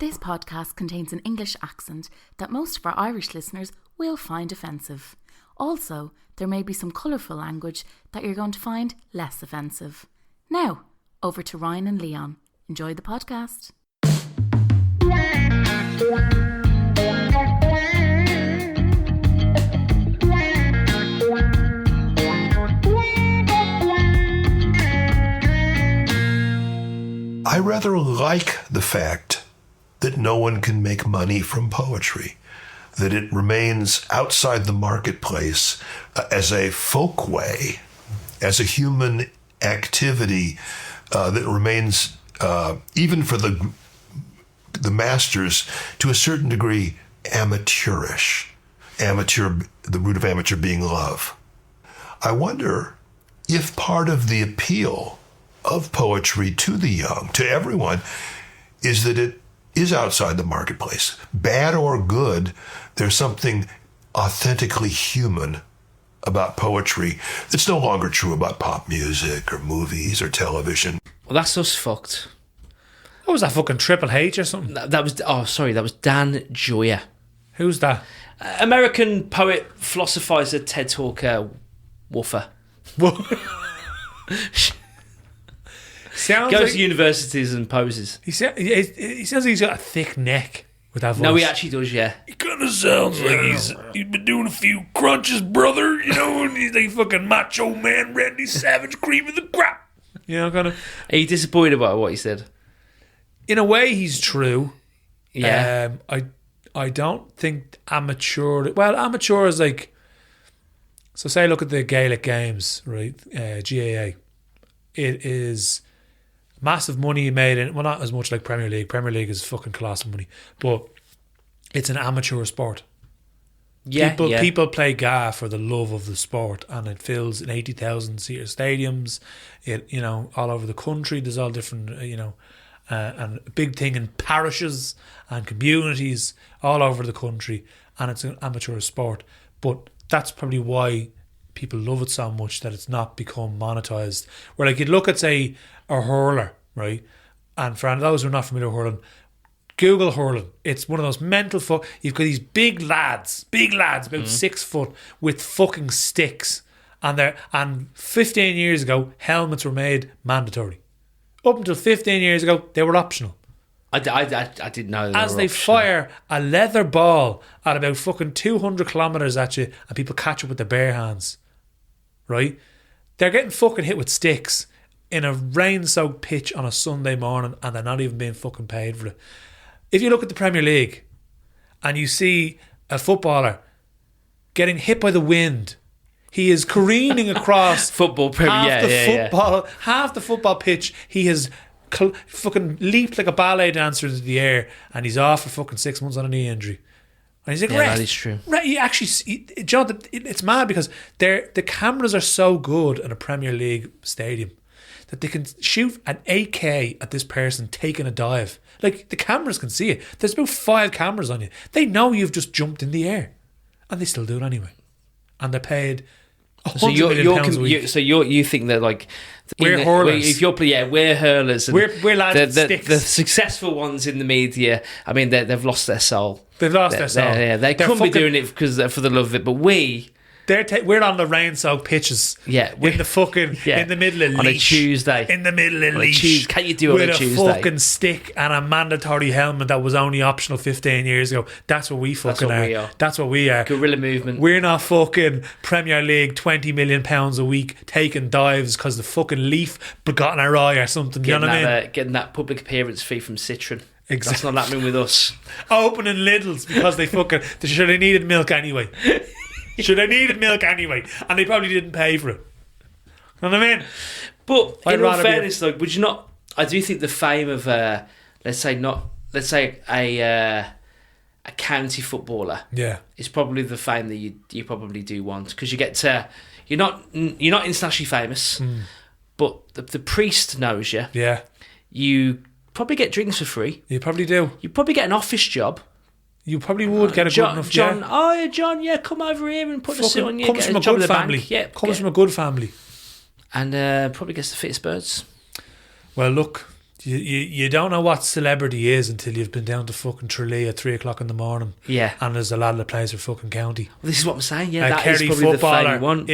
This podcast contains an English accent that most of our Irish listeners will find offensive. Also, there may be some colourful language that you're going to find less offensive. Now, over to Ryan and Leon. Enjoy the podcast. I rather like the fact that no one can make money from poetry, that it remains outside the marketplace as a folkway, as a human activity that remains, even for the masters, to a certain degree, amateurish. Amateur, the root of amateur being love. I wonder if part of the appeal of poetry to the young, to everyone, is that it is outside the marketplace. Bad or good, there's something authentically human about poetry that's no longer true about pop music or movies or television. Well, that's us fucked. What was that, fucking Triple H or something? That was Dana Gioia. Who's that? American poet, philosophizer, TED talker, woofer. Sounds Goes like, to universities and poses. he sounds like he's got a thick neck with that voice. No, he actually does, yeah. He kind of sounds like he's been doing a few crunches, brother, you know, and he's like fucking macho man Randy Savage cream of the crap. You know, kind of. Are you disappointed about what he said? In a way, he's true. Yeah. I don't think amateur... Well, amateur is like... So say look at the Gaelic games, right? GAA. It is massive money made in... Well, not as much like Premier League. Premier League is fucking colossal money. But it's an amateur sport. Yeah, People play GAA for the love of the sport, and it fills in 80,000-seater stadiums. It, you know, all over the country. There's all different, you know... and a big thing in parishes and communities all over the country, and it's an amateur sport. But that's probably why people love it so much, that it's not become monetized. Where like you'd look at, say, a hurler, right? And for those who are not familiar with hurling, Google hurling. It's one of those mental you've got these big lads, about 6 foot, with fucking sticks, and 15 years ago helmets were made mandatory. Up until 15 years ago, they were optional. I didn't know that. As they fire a leather ball at about fucking 200 kilometres at you, and people catch it with their bare hands, right? They're getting fucking hit with sticks in a rain-soaked pitch on a Sunday morning, and they're not even being fucking paid for it. If you look at the Premier League and you see a footballer getting hit by the wind, he is careening across football, half the football pitch. He has fucking leaped like a ballet dancer into the air, and he's off for fucking 6 months on a knee injury. And he's like, yeah, that is true. Right, John, it's mad because the cameras are so good in a Premier League stadium that they can shoot an 8K at this person taking a dive. Like, the cameras can see it. There's about 5 cameras on you. They know you've just jumped in the air, and they still do it anyway. And they're paid £100 million a week. So you think that, like, we're hurlers. We're hurlers. And we're lads with sticks. The successful ones in the media, I mean, they've lost their soul. They've lost their soul. They couldn't be doing it because for the love of it, but we're on the rain-soaked pitches. Yeah, in the middle of on a Tuesday. In the middle of Leash. Can you do it on a Tuesday? With a fucking stick and a mandatory helmet that was only optional 15 years ago. That's what we fucking are. That's what we are. Guerrilla movement. We're not fucking Premier League $20 million a week taking dives because the fucking leaf got in our eye or something. You know what I mean? Getting that public appearance fee from Citron. Exactly. That's not happening with us. Opening Lidl's because they needed milk anyway. Should have needed milk anyway, and they probably didn't pay for it. You know what I mean? But in all fairness, though, would you not? I do think the fame of, let's say a county footballer, is probably the fame that you probably do want, because you get to, you're not internationally famous, but the priest knows you. Yeah, you probably get drinks for free. You probably do. You probably get an office job. You probably would get a good enough John, come over here and put a suit on you. Comes from a good family. Comes from a good family. And probably gets the fittest birds. Well, look, You don't know what celebrity is until you've been down to fucking Tralee at 3 o'clock in the morning. Yeah. And there's a lot that plays for fucking county. Well, this is what I'm saying. Yeah, that Kerry is probably the fame you footballer want.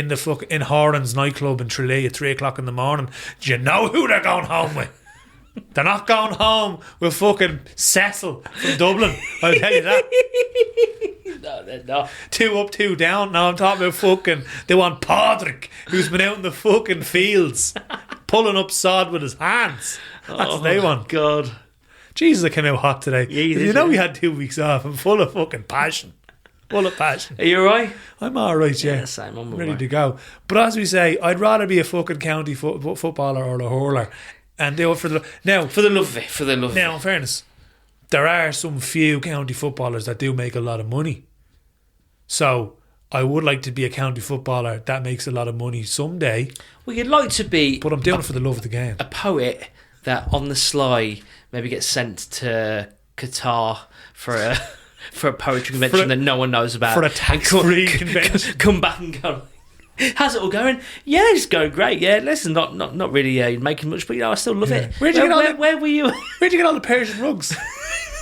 in Horan's nightclub in Tralee at 3 o'clock in the morning. Do you know who they're going home with? They're not going home with fucking Cecil from Dublin. I'll tell you that. No, they're not. 2 up, 2 down. Now I'm talking about fucking. They want Padraig, who's been out in the fucking fields, pulling up sod with his hands. That's what they want. God. Jesus, I came out hot today. Yeah, you you did, know yeah. we had 2 weeks off. I'm full of fucking passion. Full of passion. Are you alright? I'm alright, yeah. Yeah, same. I'm ready alright. to go. But as we say, I'd rather be a fucking county footballer or a hurler. And do it for the now. For the love of it. For the love of Now, it. in fairness, there are some few county footballers that do make a lot of money. So I would like to be a county footballer that makes a lot of money someday. Well, you'd like to be But I'm doing it for the love of the game. a poet that on the sly maybe gets sent to Qatar for a poetry convention that no one knows about. For a tax-free convention. Come back and go, how's it all going? Yeah, it's going great. Yeah, listen, not really making much, but I still love it. Where'd you get all the- where were you? Where'd you get all the Persian rugs?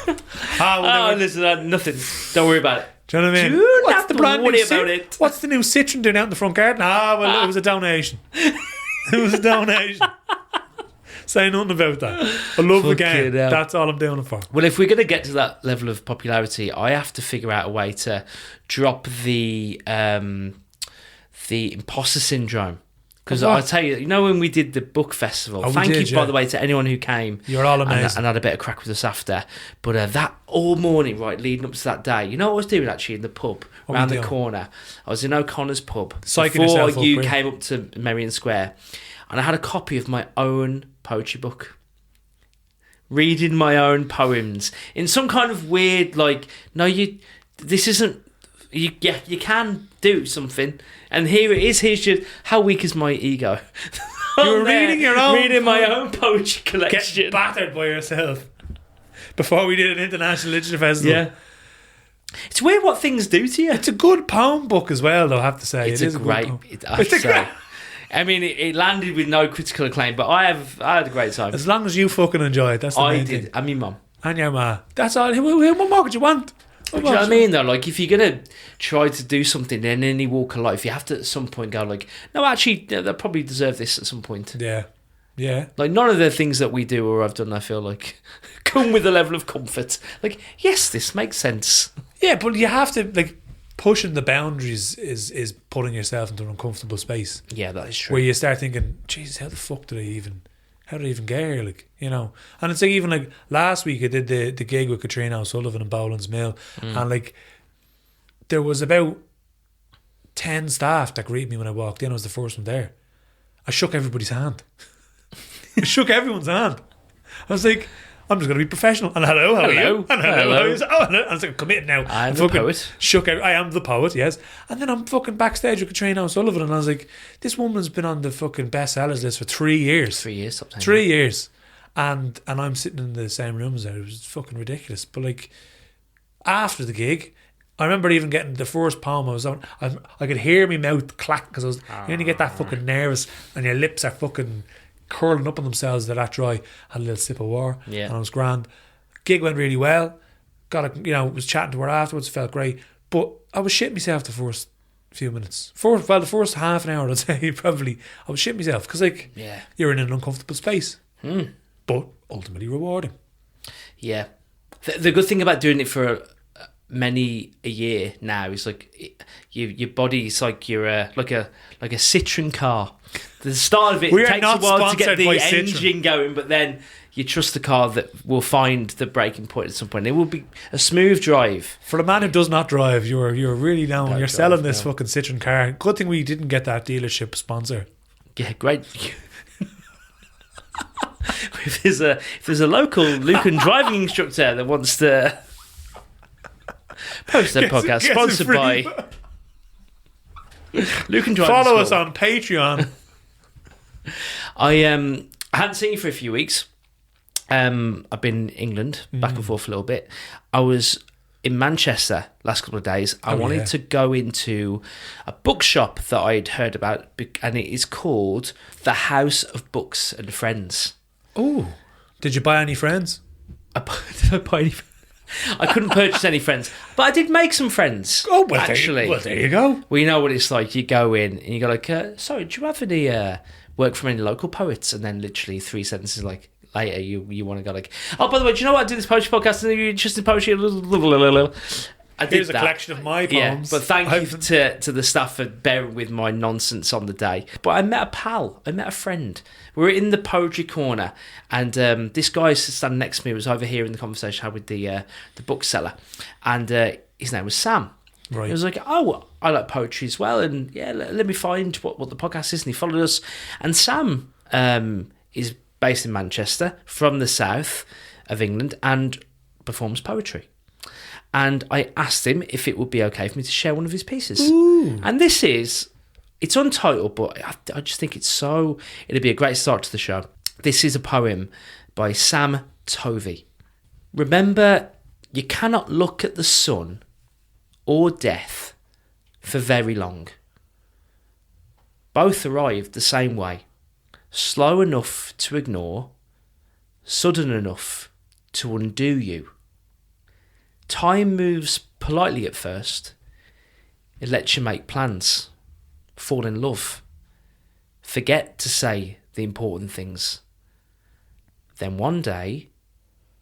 Listen, nothing. Don't worry about it. Do you know what I mean? Do What's not the brand worry new about it. What's the new Citroen doing out in the front garden? It was a donation. It was a donation. Say nothing about that. I love the game. Fucking hell. That's all I'm doing it for. Well, if we're going to get to that level of popularity, I have to figure out a way to drop the imposter syndrome. Because I'll tell you, when we did the book festival, thank you, by the way, to anyone who came. You're all amazing. And had a bit of crack with us after. But that all morning, right, leading up to that day, you know what I was doing actually in the pub around the corner? I was in O'Connor's pub Psyching before yourself up, you really. came up to Merrion Square. And I had a copy of my own poetry book. Reading my own poems in some kind of weird, this isn't, you can do something. And here it is. Here's just how weak is my ego. You were reading my own poetry collection. Get battered by yourself. Before we did an international literature festival. Yeah. It's weird what things do to you. It's a good poem book as well, though, I have to say. It's it a is great. good poem. I have to say. I mean, it landed with no critical acclaim, but I had a great time. As long as you fucking enjoy it, that's the main thing. I mean, Mum. And your ma. That's all. What more could you want? Do you know what I mean, though? Like, if you're going to try to do something in any walk of life, you have to at some point go, no, actually, they probably deserve this at some point. Yeah. Yeah. Like, none of the things that we do or I've done, I feel like, come with a level of comfort. Like, yes, this makes sense. Yeah, but you have to, pushing the boundaries is putting yourself into an uncomfortable space. Yeah, that is true. Where you start thinking, Jesus, how did I even get here? And it's even last week I did the gig with Katrina O'Sullivan in Bowlands Mill, and there was about 10 staff that greeted me when I walked in. I was the first one there. I shook everybody's hand. I shook everyone's hand. I was like, I'm just going to be professional. And hello. And hello. And I was committed now. I'm the poet. I am the poet, yes. And then I'm fucking backstage with Katrina O'Sullivan, and I was like, this woman's been on the fucking bestsellers list for 3 years. 3 years, something. 3 years. And I'm sitting in the same room as her. It was fucking ridiculous. But after the gig, I remember even getting the first poem I was on. I could hear my mouth clack because you only get that fucking nervous and your lips are fucking curling up on themselves. They're that dry. Had a little sip of water. Yeah. And I was grand. Gig went really well. Was chatting to her afterwards. Felt great. But I was shitting myself the first few minutes. The first half an hour, I'd say, probably. I was shitting myself because you're in an uncomfortable space. But ultimately rewarding. Yeah. The good thing about doing it for many a year now is your body's like you're like a Citroen car. The start of it takes a while to get the engine going, but then you trust the car that will find the breaking point at some point. It will be a smooth drive. For a man who does not drive, you're really down. You're selling this fucking Citroen car. Good thing we didn't get that dealership sponsor. Yeah, great. If there's a local Lucan driving instructor that wants to post their podcast, sponsored by Lucan Driving Follow School. us on Patreon. I hadn't seen you for a few weeks. I've been in England, back and forth a little bit. I was in Manchester last couple of days. I wanted to go into a bookshop that I'd heard about, and it is called The House of Books and Friends. Oh, Did you buy any friends? Did I buy any? I couldn't purchase any friends, but I did make some friends. Oh, well, actually. There you go. Well, you know what it's like. You go in and you go like, sorry, do you have any work from any local poets? And then literally 3 sentences later, you want to go like, oh, by the way, do you know what? I do this poetry podcast and you're interested in poetry? I did Here's a collection of my poems. Yeah, but thank you to the staff for bearing with my nonsense on the day. But I met a pal. I met a friend. We were in the poetry corner, and this guy standing next to me was overhearing the conversation I had with the bookseller, and his name was Sam. Right. He was like, oh, I like poetry as well, and yeah, let me find what the podcast is. And he followed us. And Sam is based in Manchester, from the south of England, and performs poetry. And I asked him if it would be okay for me to share one of his pieces. Ooh. And it's untitled, but I just think it'd be a great start to the show. This is a poem by Sam Tovey. Remember, you cannot look at the sun or death for very long. Both arrive the same way, slow enough to ignore, sudden enough to undo you. Time moves politely at first. It lets you make plans, fall in love, forget to say the important things. Then one day,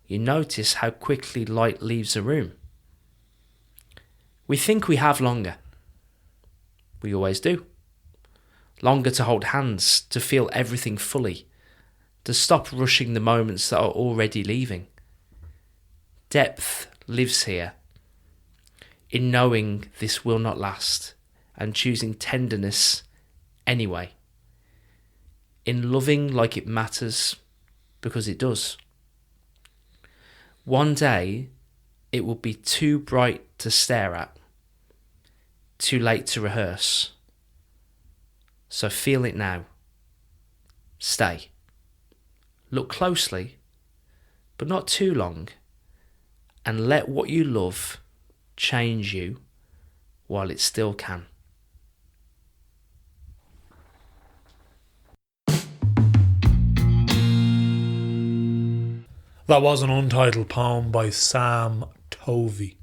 you notice how quickly light leaves a room. We think we have longer. We always do. Longer to hold hands, to feel everything fully, to stop rushing the moments that are already leaving. Depth lives here, in knowing this will not last, and choosing tenderness anyway, in loving like it matters, because it does. One day, it will be too bright to stare at, too late to rehearse. So feel it now. Stay. Look closely, but not too long, and let what you love change you while it still can. That was an untitled poem by Sam Tovey.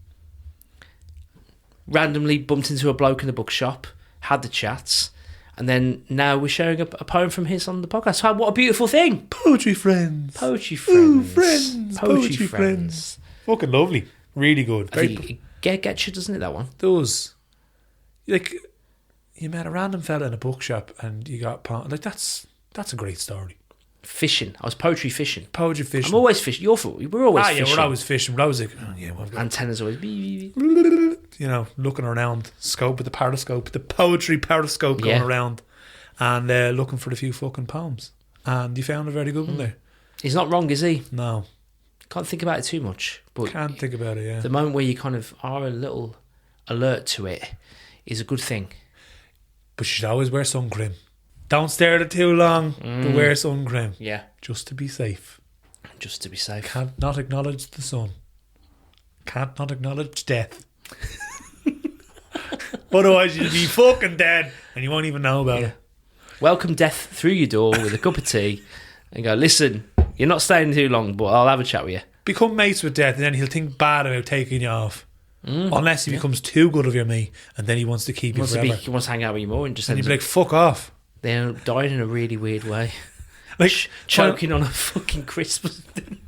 Randomly bumped into a bloke in a bookshop, had the chats, and then now we're sharing a poem from his on the podcast. What a beautiful thing! Poetry friends. Poetry friends. Ooh, friends. Poetry friends. Fucking lovely. Really good. I think it gets you, doesn't it, that one? Those. Like, you met a random fella in a bookshop and you got... Like, that's a great story. Fishing. I was poetry fishing. Poetry fishing. I'm always fishing. We're always fishing. Yeah, we're always fishing. But I was like, oh, yeah, well, antennas always... You know, looking around, scope with the periscope, the poetry periscope going around, and looking for a few fucking poems. And you found a very good one there. He's not wrong, is he? No. Can't think about it too much. But can't think about it, yeah. The moment where you kind of are a little alert to it is a good thing. But you should always wear sun cream. Don't stare at it too long, but wear sun cream. Yeah. Just to be safe. Just to be safe. Can't not acknowledge the sun. Can't not acknowledge death. Otherwise you'll be fucking dead and you won't even know about it. Welcome death through your door with a cup of tea and go, listen, you're not staying too long, but I'll have a chat with you. Become mates with death and then he'll think bad about taking you off. Unless he becomes too good of your mate and then he wants to keep you forever. He wants to hang out with you more and just... And you'd be like, fuck off. They're dying in a really weird way. Like choking on a fucking Christmas thing.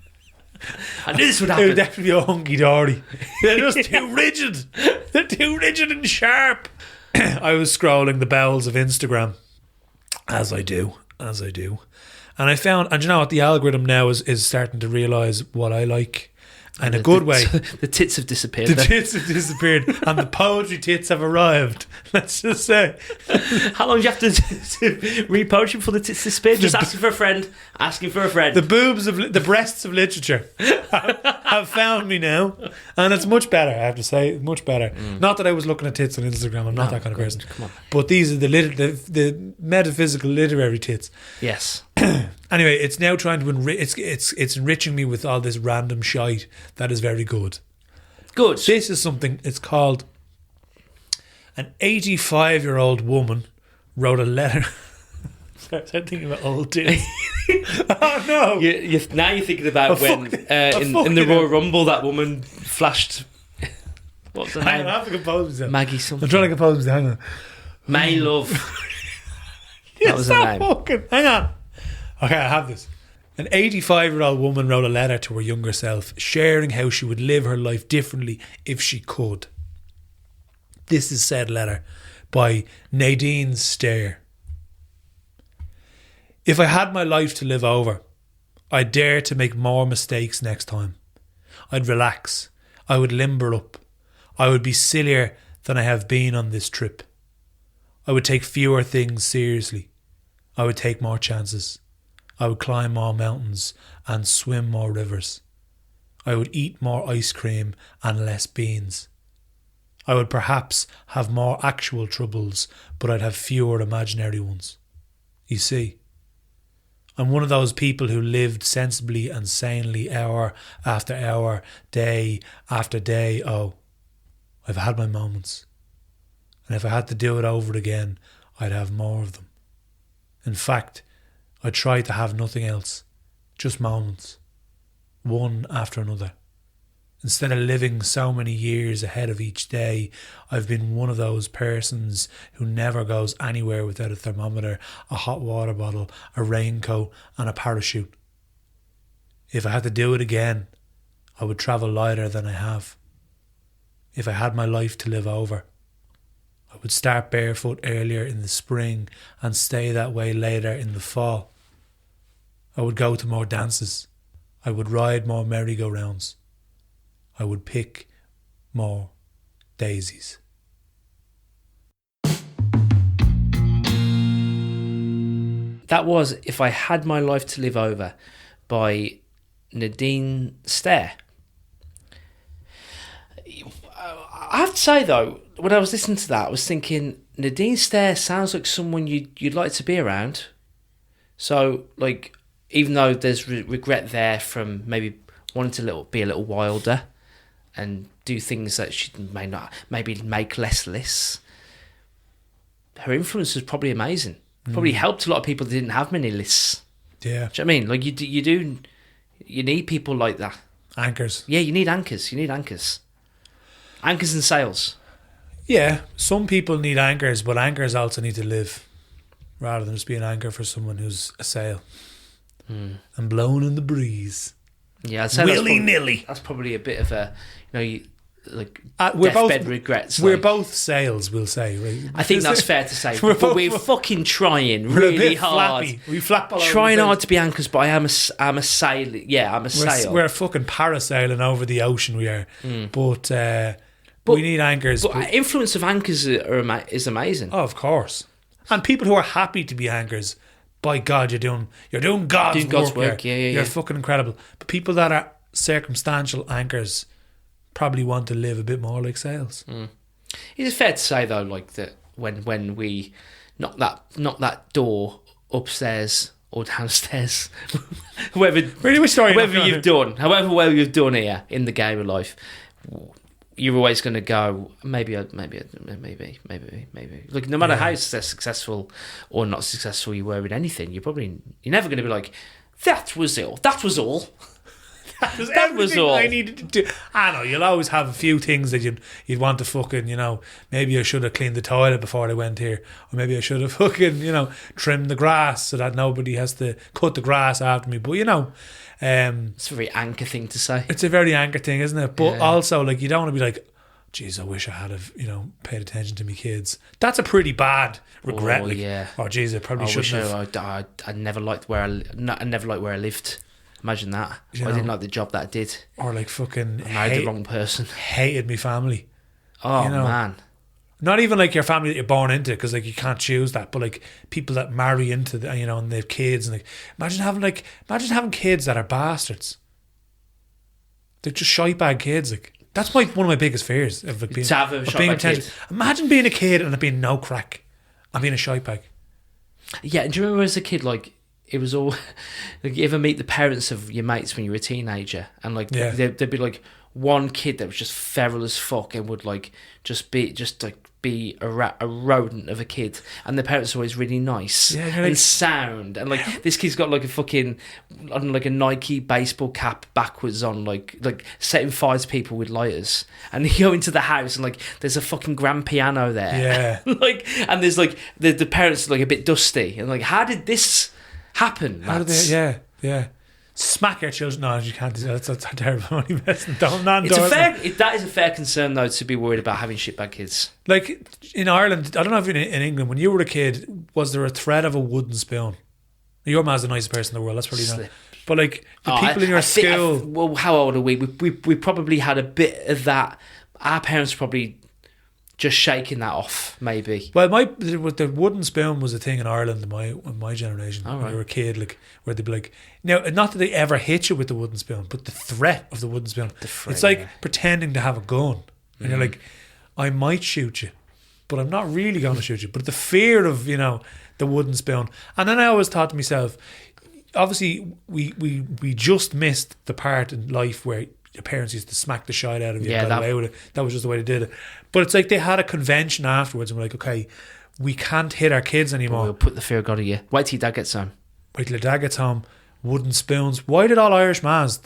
I knew this would happen. It would definitely be a hunky-dory. They're just too rigid. They're too rigid and sharp. I was scrolling the bowels of Instagram, as I do. And I found, and you know what, the algorithm now is starting to realise what I like. In a good way. The tits have disappeared. The tits have disappeared and the poetry tits have arrived. Let's just say. How long do you have to read poetry before the tits disappear? Just asking for a friend. Asking for a friend. The breasts of literature have found me now. And it's much better, I have to say. Much better. Not that I was looking at tits on Instagram. I'm not that kind of person. Come on. But these are the metaphysical literary tits. Yes. Anyway, it's now trying to it's enriching me with all this random shite that is very good. Good. This is something, it's called An 85-year-old woman wrote a letter. Start thinking about old dudes. Oh no! Now you're thinking about when in the Royal Rumble that woman flashed. What's her name? I have to compose myself. Maggie something. I'm trying to compose myself. Hang on. May Love. That was her name. Hang on. Okay, I have this. An 85-year-old woman wrote a letter to her younger self, sharing how she would live her life differently if she could. This is said letter by Nadine Stair. If I had my life to live over, I'd dare to make more mistakes next time. I'd relax. I would limber up. I would be sillier than I have been on this trip. I would take fewer things seriously. I would take more chances. I would climb more mountains and swim more rivers. I would eat more ice cream and less beans. I would perhaps have more actual troubles, but I'd have fewer imaginary ones. You see, I'm one of those people who lived sensibly and sanely hour after hour, day after day. Oh, I've had my moments. And if I had to do it over again, I'd have more of them. In fact, I tried to have nothing else, just moments, one after another. Instead of living so many years ahead of each day, I've been one of those persons who never goes anywhere without a thermometer, a hot water bottle, a raincoat and a parachute. If I had to do it again, I would travel lighter than I have. If I had my life to live over, I would start barefoot earlier in the spring and stay that way later in the fall. I would go to more dances. I would ride more merry-go-rounds. I would pick more daisies. That was If I Had My Life to Live Over by Nadine Stair. I have to say though, when I was listening to that, I was thinking Nadine Stair sounds like someone you'd like to be around. So, like, even though there's regret there from maybe wanting to be a little wilder and do things that she may not, maybe make less lists, her influence was probably amazing. Probably helped a lot of people that didn't have many lists. Yeah. Do you know what I mean? Like, you need people like that. Anchors. Yeah, you need anchors. Anchors and sails. Yeah, some people need anchors, but anchors also need to live rather than just be an anchor for someone who's a sail and blown in the breeze. Yeah, I'd say willy-nilly. That's probably a bit of a, we're deathbed both, regrets. We're both sails, we'll say. Right? I think that's fair to say. We're fucking trying really hard. Flappy. We flap all over trying hard to be anchors, but I'm a sail. Yeah, I'm a sail. We're fucking parasailing over the ocean, we are. But we need anchors. But influence of anchors is amazing. Oh, of course. And people who are happy to be anchors, by God, you're doing God's work. Yeah. You're fucking incredible. But people that are circumstantial anchors probably want to live a bit more like sails. It is fair to say though, like that when we knock that door upstairs or downstairs, however well you've done here in the game of life, you're always going to go maybe. Like, no matter how successful or not successful you were in anything, you're never going to be like, that was all. That was all. That was all I needed to do. I know you'll always have a few things that you'd want to fucking, maybe I should have cleaned the toilet before I went here, or maybe I should have fucking, trimmed the grass so that nobody has to cut the grass after me. But it's a very anchor thing to say. It's a very anchor thing, isn't it? But also, like, you don't want to be like, geez, I wish I had paid attention to my kids. That's a pretty bad regret. Oh, geez, I probably shouldn't have. I never liked where I lived. Imagine that. I didn't like the job that I did. Or like fucking I married the wrong person. Hated my family. Oh, man. Not even like your family that you're born into, because like you can't choose that, but like people that marry into the, and they have kids, and like imagine having kids that are bastards. They're just shitebag kids. Like that's one of my biggest fears of like being attention. Imagine being a kid and it being no crack and being a shitebag. Yeah, and do you remember as a kid, like, it was all like, you ever meet the parents of your mates when you were a teenager, and like there'd be like one kid that was just feral as fuck and would like just be a rodent of a kid, and the parents are always really nice and sound, and like this kid's got like a fucking on like a Nike baseball cap backwards on, like setting fire to people with lighters, and you go into the house and like there's a fucking grand piano there, like, and there's like the parents are like a bit dusty, and like how did this happen? How did they, smack your children. No, you can't do that. That's terrible. Only messing. That is a fair concern though, to be worried about having shitbag kids. Like in Ireland, I don't know if in England, when you were a kid, was there a threat of a wooden spoon? Your man's the nicest person in the world. That's probably not. But like the people in your school. Well, how old are we? We probably had a bit of that. Our parents probably just shaking that off, maybe. Well, the wooden spoon was a thing in Ireland in my generation. When you were a kid, like where they'd be like, now, not that they ever hit you with the wooden spoon, but the threat of the wooden spoon. It's like pretending to have a gun, and you're like, I might shoot you, but I'm not really going to shoot you. But the fear of the wooden spoon, and then I always thought to myself, obviously we just missed the part in life where your parents used to smack the shit out of you and got away with it. That was just the way they did it. But it's like they had a convention afterwards and were like, okay, we can't hit our kids anymore. We'll put the fear of God of you. Wait till your dad gets home. Wooden spoons. Why did all Irish mans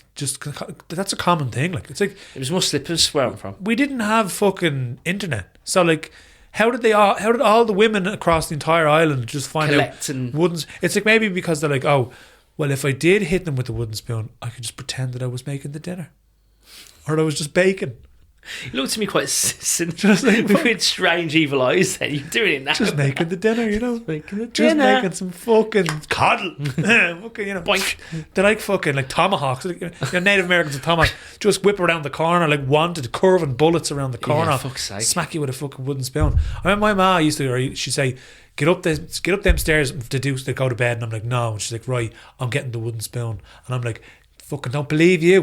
that's a common thing. Like, it's like, it was more slippers where I'm from. We didn't have fucking internet. So like, how did all the women across the entire island just find out wooden? It's like maybe because they're like, oh, well, if I did hit them with the wooden spoon, I could just pretend that I was making the dinner. Or I was just baking. You looked at me quite cynical, with strange evil eyes. Then you're doing it now. Just making the dinner, making the dinner. Just making some fucking coddle. Boink. They're like fucking like tomahawks. Native Americans with tomahawks just whip around the corner like wanted, curving bullets around the corner. Yeah, fuck's sake. Smack you with a fucking wooden spoon. I remember my ma used to. She'd say, Get up them stairs to go to bed, and I'm like, no. And she's like, right, I'm getting the wooden spoon, and I'm like, fucking don't believe you,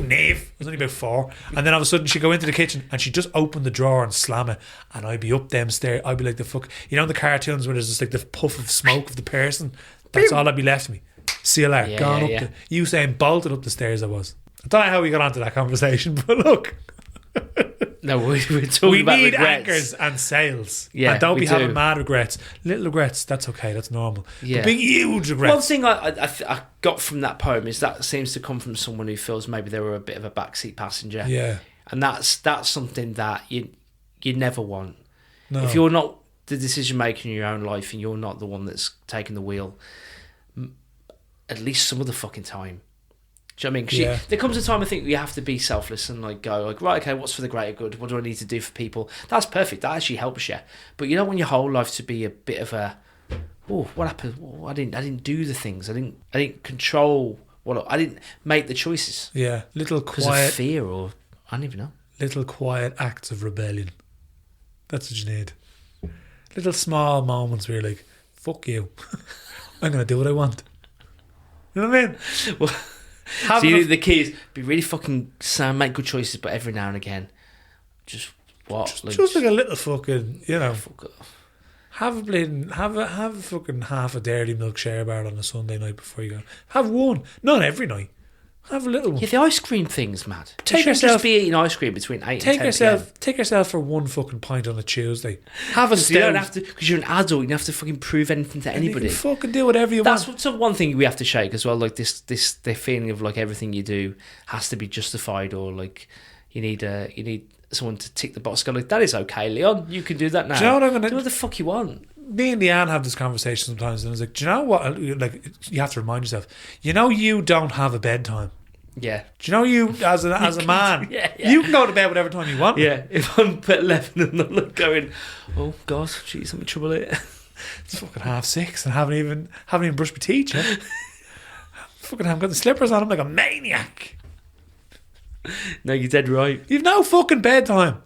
knave. I was only about 4, and then all of a sudden she'd go into the kitchen and she'd just open the drawer and slam it, and I'd be up them stairs. I'd be like the the cartoons where there's just like the puff of smoke of the person. That's all I'd be left to me. See you later. Gone up you saying bolted up the stairs. I was. I don't know how we got onto that conversation, but look. No, we're talking about need regrets. Anchors and sails. Yeah, and don't be having mad regrets. Little regrets, that's okay, that's normal. Yeah. But big, huge regrets. One thing I got from that poem is that seems to come from someone who feels maybe they were a bit of a backseat passenger. Yeah. And that's something that you never want. No. If you're not the decision maker in your own life and you're not the one that's taking the wheel, at least some of the fucking time. Do you know what I mean? Because there comes a time I think you have to be selfless and like go like, right, okay, what's for the greater good? What do I need to do for people? That's perfect. That actually helps you. But you don't want your whole life to be a bit of a, oh, what happened? Oh, I didn't do the things. I didn't control I didn't make the choices. Yeah, little quiet because of fear, or I don't even know. Little quiet acts of rebellion. That's what you need. Little small moments where you're like, fuck you. I'm gonna do what I want. You know what I mean? Well. So the key is be really fucking sound, make good choices, but every now and again, just like a little fucking, have a fucking half a dairy milk share bar on a Sunday night before you go. Have one, not every night. Have a little one. Yeah, the ice cream thing's mad. Take yourself. Just be eating ice cream between 8 and 10 p.m. Take yourself for one fucking pint on a Tuesday. Have a stout. You don't have to, because you're an adult. You don't have to fucking prove anything to anybody. You can fucking do whatever you want. That's one thing we have to shake as well. Like the feeling of like everything you do has to be justified, or like you need someone to tick the box. Go like, that is okay, Leon. You can do that now. Do you know what I'm gonna do? What the fuck you want? Me and Leanne have this conversation sometimes, and I was like, do you know what? Like, you have to remind yourself. You don't have a bedtime. Yeah. Do you know you as a man? You can go to bed whatever time you want. Yeah. If I'm at 11 and I'm like going, oh God, jeez, I'm in trouble here. It's fucking 6:30 and haven't even brushed my teeth yet. Fucking haven't got the slippers on. I'm like a maniac. No, you're dead right. You've no fucking bedtime.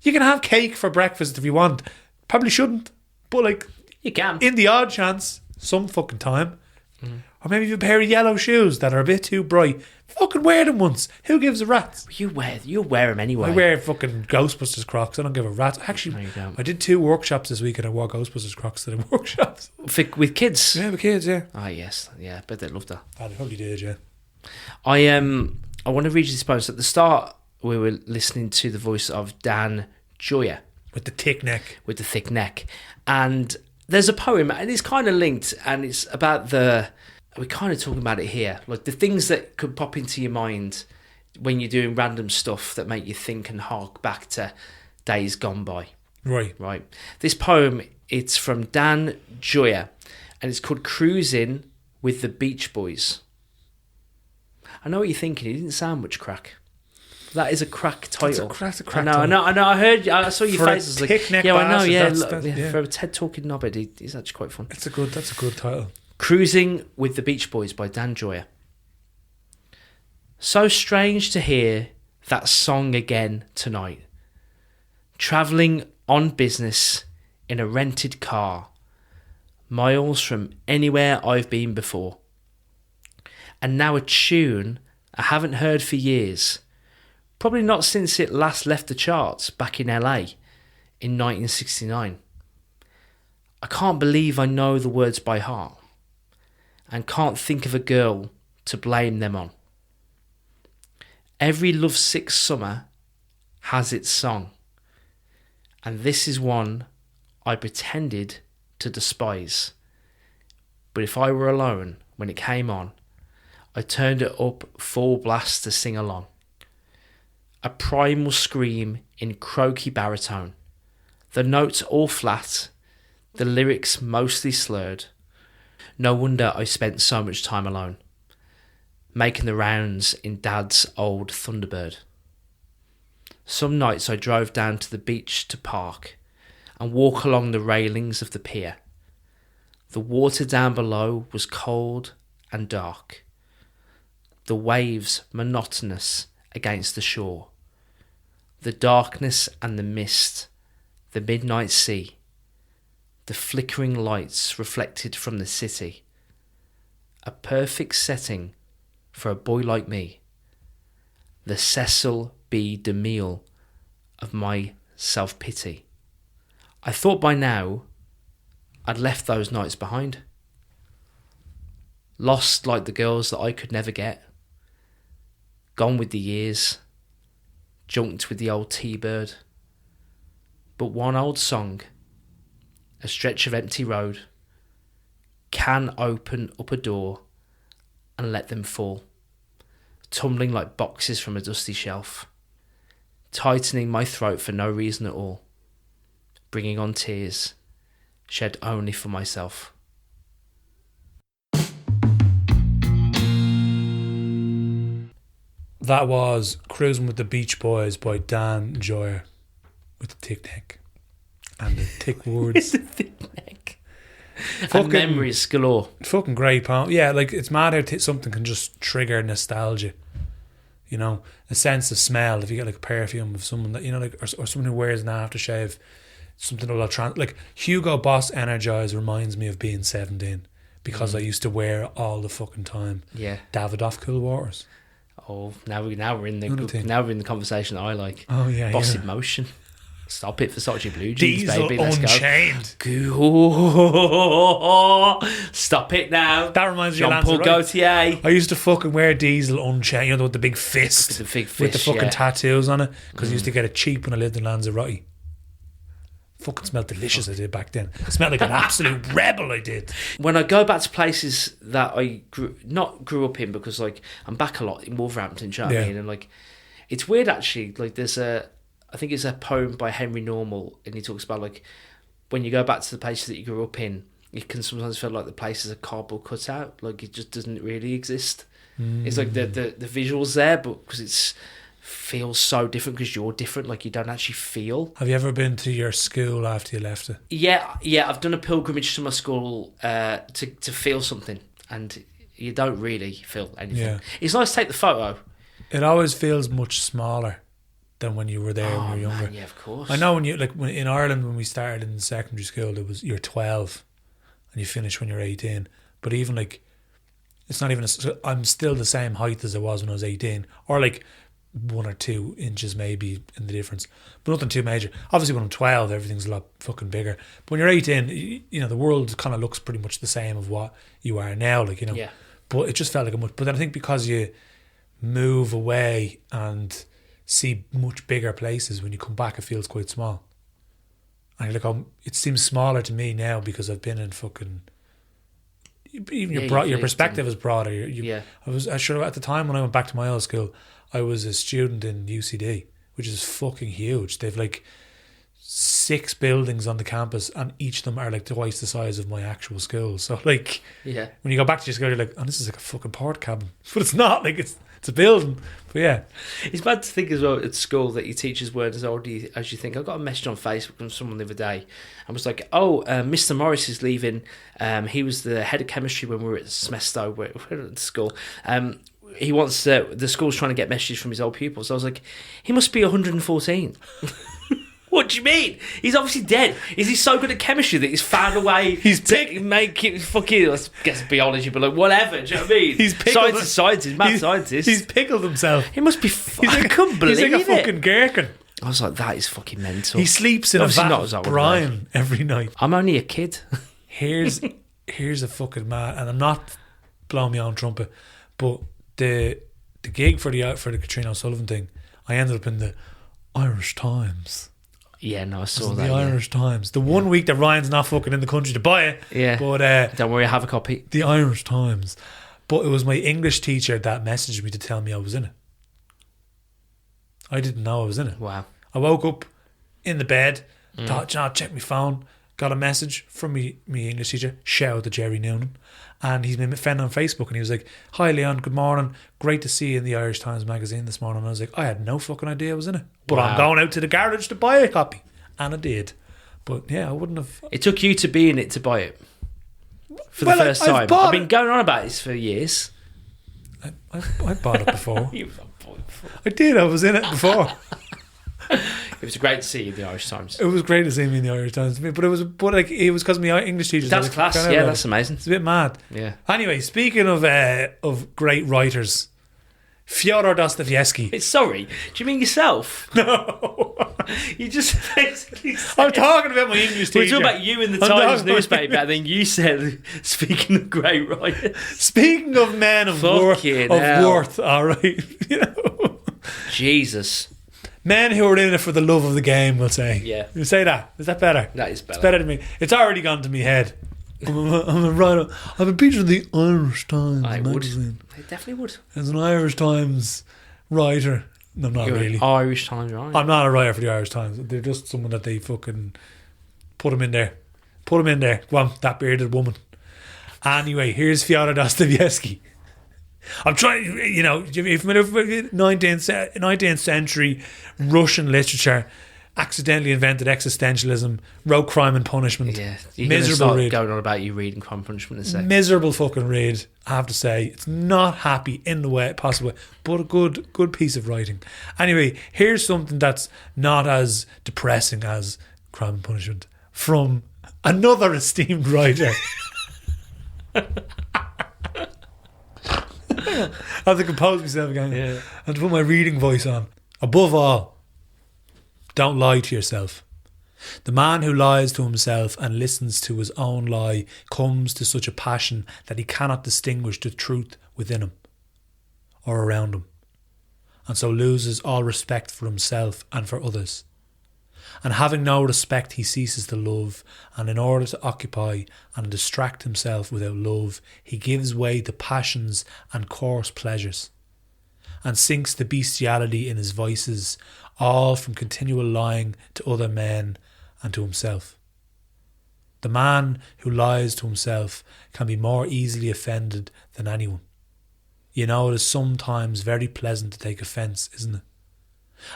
You can have cake for breakfast if you want. Probably shouldn't, but like you can. In the odd chance, some fucking time. Or maybe you have a pair of yellow shoes that are a bit too bright. Fucking wear them once. Who gives a rat's? You wear them anyway. I wear fucking Ghostbusters Crocs. I don't give a rat's. Actually, I did 2 workshops this week and I wore Ghostbusters Crocs to the workshops. With kids? Yeah, with kids, yeah. Ah, yes. Yeah, I bet they loved that. Oh, they probably did, yeah. I want to read you this post. At the start, we were listening to the voice of Dana Gioia. With the thick neck. With the thick neck. And there's a poem, and it's kind of linked, and it's about we're kind of talking about it here, like the things that could pop into your mind when you're doing random stuff that make you think and hark back to days gone by. Right. This poem, it's from Dana Gioia, and it's called Cruising with the Beach Boys. I know what you're thinking. It didn't sound much crack. That is a crack title. That's a crack title. I know. I heard. I saw your face. I was like, yeah, I know. Yeah, for a TED talking knobhead, he's actually quite fun. That's a good title. Cruising with the Beach Boys by Dana Gioia. So strange to hear that song again tonight. Travelling on business in a rented car, miles from anywhere I've been before. And now a tune I haven't heard for years, probably not since it last left the charts back in LA in 1969. I can't believe I know the words by heart and can't think of a girl to blame them on. Every lovesick summer has its song, and this is one I pretended to despise. But if I were alone when it came on, I turned it up full blast to sing along. A primal scream in croaky baritone, the notes all flat, the lyrics mostly slurred. No wonder I spent so much time alone, making the rounds in Dad's old Thunderbird. Some nights I drove down to the beach to park and walk along the railings of the pier. The water down below was cold and dark, the waves monotonous against the shore, the darkness and the mist, the midnight sea, the flickering lights reflected from the city. A perfect setting for a boy like me, the Cecil B. DeMille of my self-pity. I thought by now I'd left those nights behind, lost like the girls that I could never get, gone with the years, junked with the old T-bird. But one old song, a stretch of empty road, can open up a door and let them fall, tumbling like boxes from a dusty shelf, tightening my throat for no reason at all, bringing on tears shed only for myself. That was Cruising with the Beach Boys by Dana Gioia, with the thick neck and the thick words. The thick neck. And memories galore. Fucking great poem. Yeah, like it's mad how something can just trigger nostalgia. You know, a sense of smell. If you get like a perfume of someone that, you know, like, or someone who wears an aftershave, something that will like Hugo Boss Energize reminds me of being 17 because I used to wear it all the fucking time. Yeah. Davidoff Cool Waters. Oh, now we're in the conversation that I like. Oh yeah, Boss yeah. in Motion. Stop it for Versace Blue Jeans, Diesel baby. Let's Unchained. Go. Stop it now. That reminds me of Jean-Paul Gaultier. I used to fucking wear Diesel Unchained, you know, with the big fist. With the big fist, with the fucking tattoos on it, because I used to get it cheap when I lived in Lanzarote. Fucking smelled delicious. I did back then. It smelled like an absolute rebel. I did. When I go back to places that I grew up in, because like I'm back a lot in Wolverhampton, do you know what I mean? And like it's weird actually. Like I think it's a poem by Henry Normal, and he talks about like when you go back to the places that you grew up in, it can sometimes feel like the place is a cardboard cutout. Like it just doesn't really exist. It's like the visuals there, but because it's feels so different because you're different, like you don't actually feel. Have you ever been to your school after you left it? Yeah, I've done a pilgrimage to my school to feel something, and you don't really feel anything. Yeah. It's nice to take the photo. It always feels much smaller than when you were there when you were younger. Man, yeah, of course. I know when in Ireland when we started in secondary school, you're 12 and you finish when you're 18. But even like, it's not even I'm still the same height as I was when I was 18, or like 1 or 2 inches maybe in the difference, but nothing too major. Obviously when I'm 12 everything's a lot fucking bigger, but when you're 18 you know the world kind of looks pretty much the same of what you are now, like, you know. Yeah. But it just felt like a much, but then I think because you move away and see much bigger places, when you come back it feels quite small. And you're like, it seems smaller to me now because I've been in fucking... Even your perspective is broader. I sure at the time when I went back to my old school, I was a student in UCD, which is fucking huge. They've like 6 buildings on the campus, and each of them are like twice the size of my actual school. So like, when you go back to your school, you're like, oh, this is like a fucking port cabin, but it's not. Like it's a building. But yeah, it's bad to think as well at school that your teachers weren't as old as you think. I got a message on Facebook from someone the other day and was like, Mr. Morris is leaving. He was the head of chemistry when we were at Smesto, we were at school. He wants the school's trying to get messages from his old pupils. So I was like, he must be 114. What do you mean? He's obviously dead. Is he so good at chemistry that he's found a way to make it fucking, I guess biology, but like whatever, do you know what I mean? He's pickled scientist, mad scientist. He's pickled himself. He must be I couldn't believe it. He's like a fucking gherkin. I was like, that is fucking mental. He sleeps in a vat of brine every night. I'm only a kid. Here's a fucking mad, and I'm not blowing my own trumpet, but the gig for the Katrina O'Sullivan thing, I ended up in the Irish Times. Yeah, no, I saw that. The Irish Times. The one week that Ryan's not fucking in the country to buy it. Yeah. But don't worry, I have a copy. The Irish Times. But it was my English teacher that messaged me to tell me I was in it. I didn't know I was in it. Wow. I woke up in the bed, thought, check my phone, got a message from me English teacher, shout out to Jerry Noonan. And he's been a friend on Facebook, and he was like, hi Leon, good morning, great to see you in the Irish Times magazine this morning. And I was like, I had no fucking idea I was in it, but I'm going out to the garage to buy a copy, and I did. But yeah, I wouldn't have. It took you to be in it to buy it for the first time. I've been going on about this for years. I bought it before. I did, I was in it before. It was great to see you in the Irish Times. It was great to see me in the Irish Times, but it was because my English teachers. That's class. Yeah, that's amazing. It's a bit mad. Yeah. Anyway, speaking of great writers, Fyodor Dostoevsky. Sorry, do you mean yourself? No, you just basically said, I'm talking about my English teacher. We're talking about you in the Times newspaper, and then you said, speaking of great writers. Speaking of men of worth, all right. You know? Jesus. Men who are in it for the love of the game, we'll say. Yeah. You say that. Is that better? That is better. It's better to me. It's already gone to me head. I'm a writer. I'm a feature of the Irish Times magazine. I definitely would. As an Irish Times writer. No, not You're really. An Irish Times writer. I'm not a writer for the Irish Times. They're just someone that they fucking put them in there. Put them in there. Go on, that bearded woman. Anyway, here's Fyodor Dostoevsky. I'm trying, you know, if you're familiar with 19th century Russian literature, accidentally invented existentialism, wrote Crime and Punishment. Yeah, you're miserable read. Going on about you reading Crime and Punishment in a second. Miserable fucking read, I have to say. It's not happy in the way possible, but a good piece of writing. Anyway, here's something that's not as depressing as Crime and Punishment from another esteemed writer. I have to compose myself again. Yeah. And to put my reading voice on. Above all, don't lie to yourself. The man who lies to himself and listens to his own lie comes to such a passion that he cannot distinguish the truth within him or around him, and so loses all respect for himself and for others. And having no respect, he ceases to love, and in order to occupy and distract himself without love, he gives way to passions and coarse pleasures, and sinks to bestiality in his vices, all from continual lying to other men and to himself. The man who lies to himself can be more easily offended than anyone. You know, it is sometimes very pleasant to take offence, isn't it?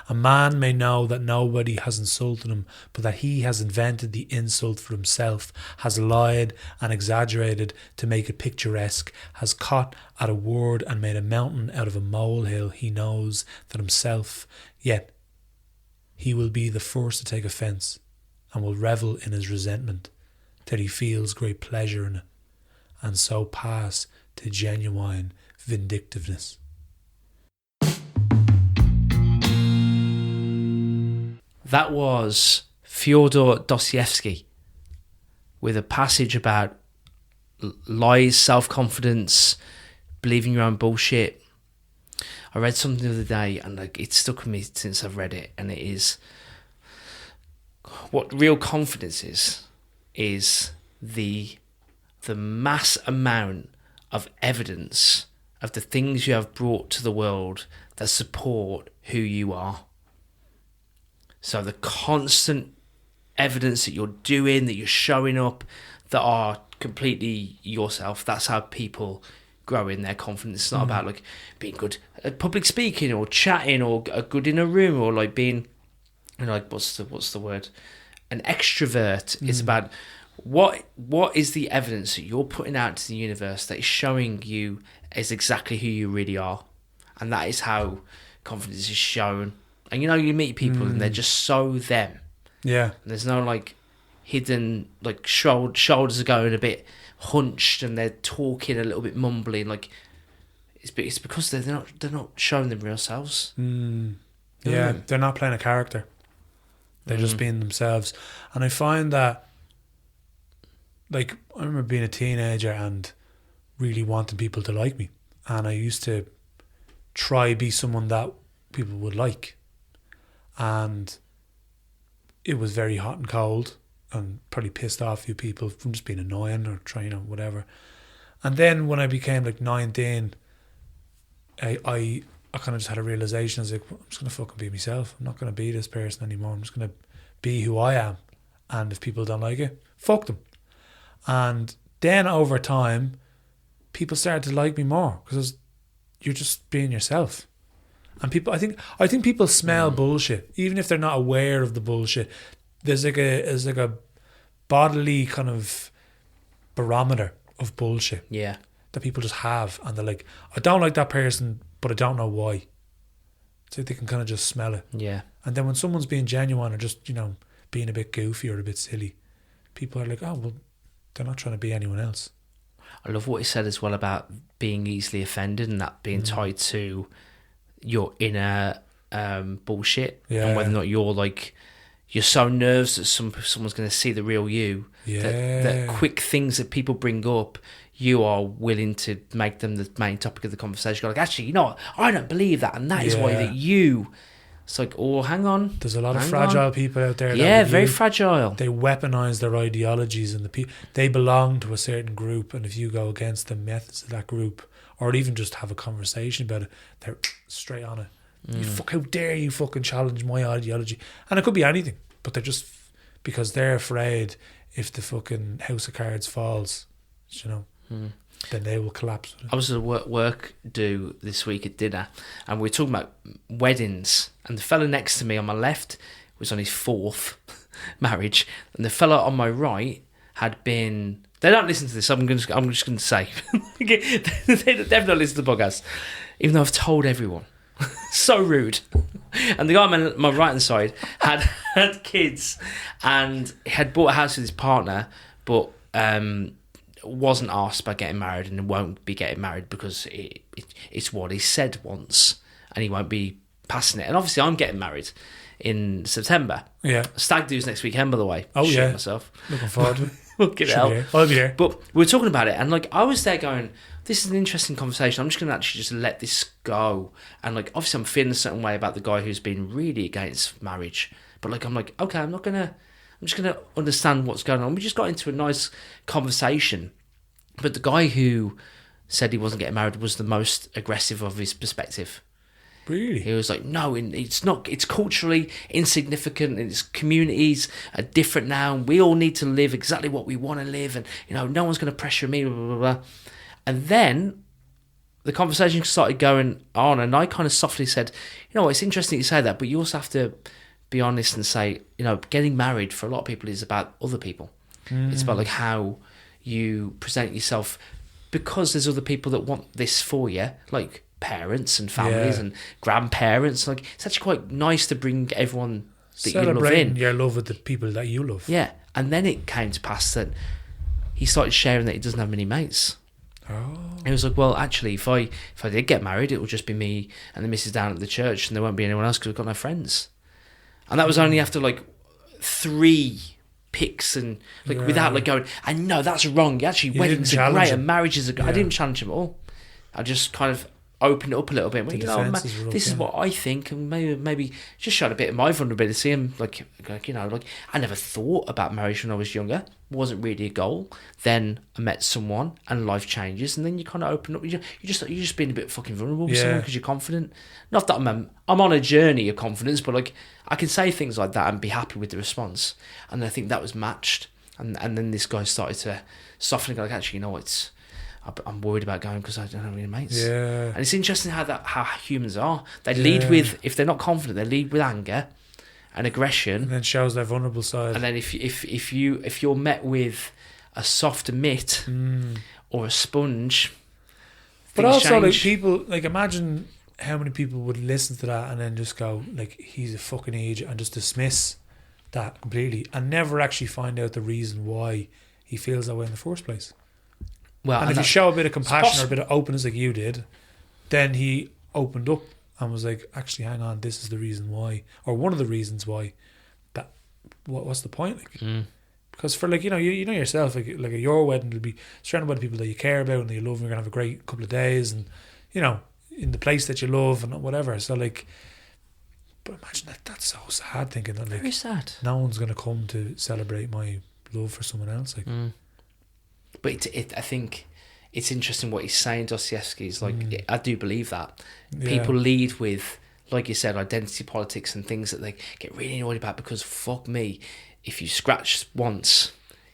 A man may know that nobody has insulted him, but that he has invented the insult for himself, has lied and exaggerated to make it picturesque, has caught at a word and made a mountain out of a molehill. He knows that himself, yet he will be the first to take offence and will revel in his resentment till he feels great pleasure in it, and so pass to genuine vindictiveness. That was Fyodor Dostoevsky with a passage about lies, self-confidence, believing your own bullshit. I read something the other day and it stuck with me since I've read it, and it is what real confidence is the mass amount of evidence of the things you have brought to the world that support who you are. So the constant evidence that you're doing, that you're showing up, that are completely yourself. That's how people grow in their confidence. It's not about like being good at public speaking or chatting or good in a room or like being, you know, like what's the word? An extrovert. It's about what is the evidence that you're putting out to the universe that is showing you is exactly who you really are, and that is how confidence is shown. And you know, you meet people and they're just so them. Yeah. And there's no like hidden, like shoulders are going a bit hunched and they're talking a little bit mumbly. Like it's because they're not showing them real selves. Yeah, they're not playing a character. They're just being themselves. And I find that, like, I remember being a teenager and really wanting people to like me. And I used to try be someone that people would like. And it was very hot and cold and probably pissed off a few people from just being annoying or trying or whatever. And then when I became like 19, I kind of just had a realization. I was like, well, I'm just going to fucking be myself. I'm not going to be this person anymore. I'm just going to be who I am. And if people don't like it, fuck them. And then over time, people started to like me more because you're just being yourself. And people, I think people smell bullshit, even if they're not aware of the bullshit. There's like a bodily kind of barometer of bullshit. Yeah. That people just have, and they're like, I don't like that person, but I don't know why. So they can kind of just smell it. Yeah. And then when someone's being genuine or just, you know, being a bit goofy or a bit silly, people are like, oh, well, they're not trying to be anyone else. I love what he said as well about being easily offended and that being tied to your inner bullshit. Yeah. And whether or not you're so nervous that someone's going to see the real you. Yeah. That quick things that people bring up, you are willing to make them the main topic of the conversation. You're like, actually, you know what? I don't believe that, and that is why that you. It's like, oh, hang on. There's a lot of fragile people out there. Yeah, very fragile. They weaponize their ideologies, and they belong to a certain group, and if you go against the methods of that group, or even just have a conversation about it, they're straight on it. How dare you fucking challenge my ideology? And it could be anything, but they're just, because they're afraid if the fucking house of cards falls, you know, then they will collapse. I was at work do this week at dinner, and we were talking about weddings, and the fella next to me on my left was on his 4th marriage, and the fella on my right had been. They don't listen to this. I'm just going to say they've not listened to the podcast, even though I've told everyone. So rude. And the guy on my right hand side had kids and had bought a house with his partner, but wasn't asked about getting married and won't be getting married because it's what he said once, and he won't be passing it. And obviously, I'm getting married in September. Yeah, stag do's next weekend, by the way. Oh yeah, myself looking forward to it. We'll get it out. I'll be here. But we were talking about it, and like I was there going, this is an interesting conversation. I'm just going to actually just let this go. And like, obviously I'm feeling a certain way about the guy who's been really against marriage. But like, I'm like, okay, I'm just going to understand what's going on. We just got into a nice conversation. But the guy who said he wasn't getting married was the most aggressive of his perspective. Really? He was like, no, it's not. It's culturally insignificant. And its communities are different now. And we all need to live exactly what we want to live. And, you know, no one's going to pressure me, blah, blah, blah. And then the conversation started going on, and I kind of softly said, you know, it's interesting you say that, but you also have to be honest and say, you know, getting married for a lot of people is about other people. It's about like how you present yourself, because there's other people that want this for you, like parents and families and grandparents. Like, it's actually quite nice to bring everyone that you love in. Your love with the people that you love. Yeah. And then it came to pass that he started sharing that he doesn't have many mates. Oh. He was like, well, actually, if I did get married, it would just be me and the missus down at the church, and there won't be anyone else because we've got no friends. And that was only after like 3 picks and like without like going, I know that's wrong. Actually, weddings are great and marriages are great. I didn't challenge him at all. I just kind of open it up a little bit. The Man, defenses were up, this is what I think, and maybe just showed a bit of my vulnerability. And like I never thought about marriage when I was younger. Wasn't really a goal. Then I met someone, and life changes, and then you kind of open up. You're just being a bit fucking vulnerable with someone because you're confident. Not that I'm on a journey of confidence, but like I can say things like that and be happy with the response. And I think that was matched. And then this guy started to soften and go, like, actually, I'm worried about going because I don't have any mates. Yeah. And it's interesting how humans are. They lead with, if they're not confident, they lead with anger and aggression, and then shows their vulnerable side. And then if you're met with a soft mitt or a sponge, but also change. like people, like imagine how many people would listen to that and then just go like, he's a fucking idiot, and just dismiss that completely and never actually find out the reason why he feels that way in the first place. Well, and if you show a bit of compassion or a bit of openness like you did, then he opened up and was like, actually, hang on, this is the reason why, or one of the reasons why. That what's the point? Like, because for like you know yourself, like at your wedding, you'll be surrounded by the people that you care about and that you love, and you're gonna have a great couple of days, and in the place that you love and whatever. So like, but imagine that's so sad, thinking that like very sad. No one's gonna come to celebrate my love for someone else. Like, but I think it's interesting what he's saying. Dostoevsky's like, I do believe that people lead with, like you said, identity politics and things that they get really annoyed about because fuck me, if you scratch once,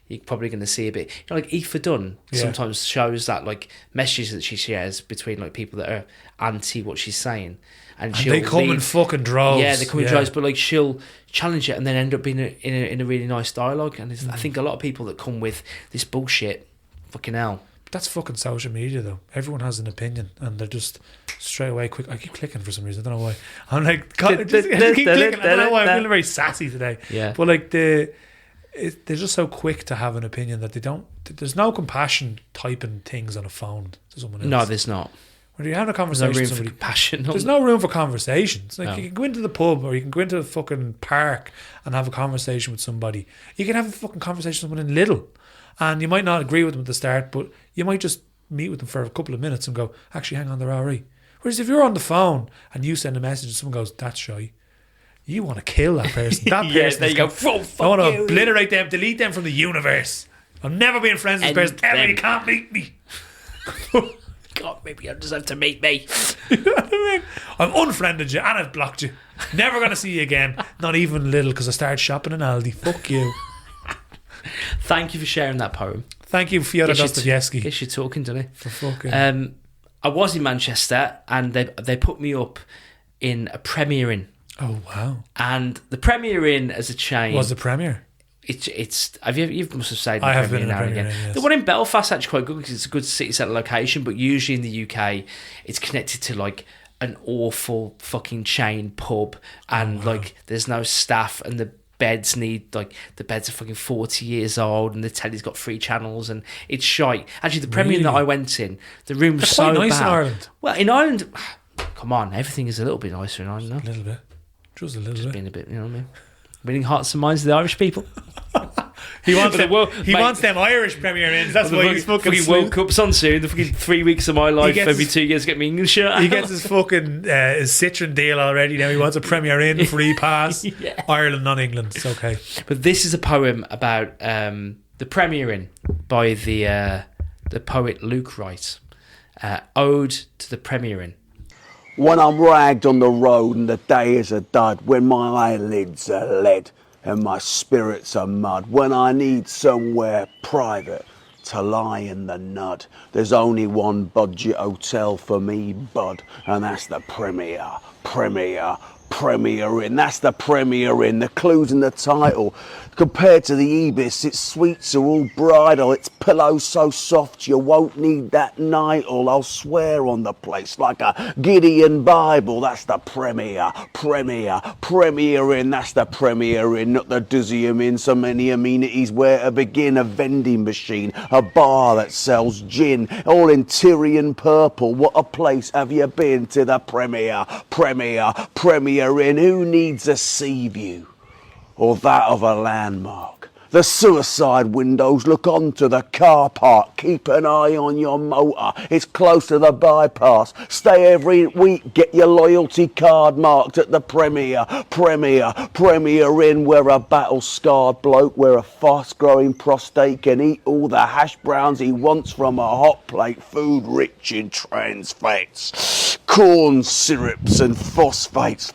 you're probably going to see a bit. Like Aoife Dunn sometimes shows that like messages that she shares between like people that are anti what she's saying, and they come in fucking droves. Yeah, they come in droves, but like she'll challenge it and then end up being in a really nice dialogue. And I think a lot of people that come with this bullshit, fucking hell. That's fucking social media though. Everyone has an opinion and they're just straight away quick. I keep clicking for some reason. I don't know why. I'm like, I keep clicking. I don't know why. I'm feeling very sassy today. Yeah. But like they're just so quick to have an opinion that they don't. There's no compassion typing things on a phone to someone else. No, there's not. When you're having a conversation with somebody, there's no room for conversations. Like you can go into the pub or you can go into the fucking park and have a conversation with somebody. You can have a fucking conversation with someone in Lidl. And you might not agree with them at the start, but you might just meet with them for a couple of minutes and go, actually, hang on, they're all right. Whereas if you're on the phone and you send a message and someone goes, that's shy, you want to kill that person. That person. There you go. I want to obliterate them, delete them from the universe. I'm never being friends with this person. Ever, you can't meet me. God, maybe I deserve to meet me. You know what I mean? I've unfriended you and I've blocked you. Never going to see you again. Not even little, because I started shopping in Aldi. Fuck you. Thank you for sharing that poem. Thank you, Fyodor Dostoevsky. Guess you're talking, don't you? For fucking. I was in Manchester and they put me up in a Premier Inn. Oh wow! And the Premier Inn as a chain. Was the Premier? It's. Have you must have stayed in I the have Premier been in the Premier Inn. Yes. The one in Belfast actually quite good because it's a good city centre location. But usually in the UK, it's connected to like an awful fucking chain pub, and like there's no staff and the beds are fucking 40 years old and the telly's got 3 channels and it's shite. Actually, the Premier Inn that I went in, the room was so nice bad. In Ireland. Well, in Ireland, come on, everything is a little bit nicer in Ireland now. A little bit. Just a little bit. Being a bit, you know what I mean? Winning hearts and minds of the Irish people. He wants them Irish Premier Inns. That's why he's fucking World Cup's on soon. The fucking 3 weeks of my life every 2 years get me English shirt. He gets his fucking his Citroen deal already. Now he wants a Premier Inn free pass. Ireland, not England. It's okay. But this is a poem about the Premier Inn by the poet Luke Wright. Ode to the Premier Inn. When I'm ragged on the road and the day is a dud, when my eyelids are lead and my spirits are mud, when I need somewhere private to lie in the nud, there's only one budget hotel for me, bud, and that's the Premier Inn. That's the Premier Inn. The clues in the title. Compared to the Ibis, its suites are all bridal. Its pillows so soft you won't need that nightle. I'll swear on the place like a Gideon Bible. That's the Premier Inn. That's the Premier Inn, not the Dizzyum Inn. So many amenities where to begin. A vending machine, a bar that sells gin, all in Tyrian purple. What a place have you been to? The Premier Inn. Who needs a sea view or that of a landmark? The suicide windows look onto the car park. Keep an eye on your motor. It's close to the bypass. Stay every week. Get your loyalty card marked at the Premier. Premier Inn, where a battle-scarred bloke with a fast-growing prostate can eat all the hash browns he wants from a hot plate. Food rich in trans fats, corn syrups and phosphates.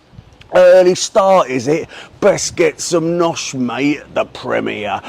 Early start, is it? Best get some nosh, mate, at the Premier